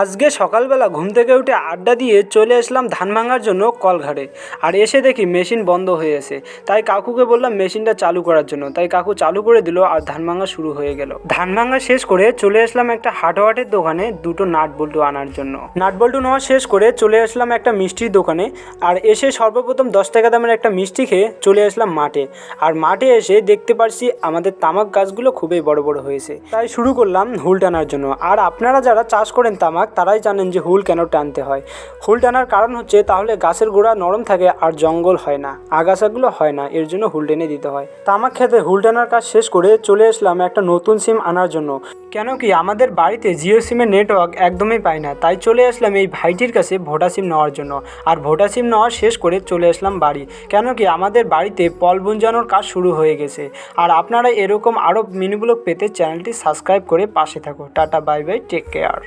আজকে সকালবেলা ঘুম থেকে উঠে আড্ডা দিয়ে চলে আসলাম ধান ভাঙার জন্য কলঘাটে। আর এসে দেখি মেশিন বন্ধ হয়ে আছে। তাই কাকুকে বললাম মেশিনটা চালু করার জন্য, তাই কাকু চালু করে দিল আর ধান ভাঙা শুরু হয়ে গেল। ধান ভাঙা শেষ করে চলে আসলাম একটা হার্ডওয়্যারের দোকানে দুটো নাট বল্টু আনার জন্য। নাট বল্টু নেওয়া শেষ করে চলে আসলাম একটা মিষ্টির দোকানে। আর এসে সর্বপ্রথম 10 টাকা দামের একটা মিষ্টি খেয়ে চলে আসলাম মাঠে। আর মাঠে এসে দেখতে পারছি আমাদের তামাক গাছগুলো খুবই বড় বড় হয়েছে, তাই শুরু করলাম হুল টানার জন্য। আর আপনারা যারা চাষ করেন তামাক তারাই জানেন যে হুল কেন টানতে হয়। হুল টানার কারণ হচ্ছে তাহলে গাছের গোড়া নরম থাকে আর জঙ্গল হয় না, আগাছাগুলো হয় না, এর জন্য হুল টেনে দিতে হয়। তামাক খেতে হুল টানার কাজ শেষ করে চলে আসলাম একটা নতুন সিম আনার জন্য। কেন কি আমাদের বাড়িতে জিও সিমের নেটওয়ার্ক একদমই পায় না, তাই চলে আসলাম এই ভাইটির কাছে ভোডা সিম নেওয়ার জন্য। আর ভোডা সিম নেওয়া শেষ করে চলে আসলাম বাড়ি, কেন কি আমাদের বাড়িতে পল বুনজানোর কাজ শুরু হয়ে গেছে। আর আপনারা এরকম আরও মিনি ব্লগ পেতে চ্যানেলটি সাবস্ক্রাইব করে পাশে থাকো। Tata, bye bye, take care.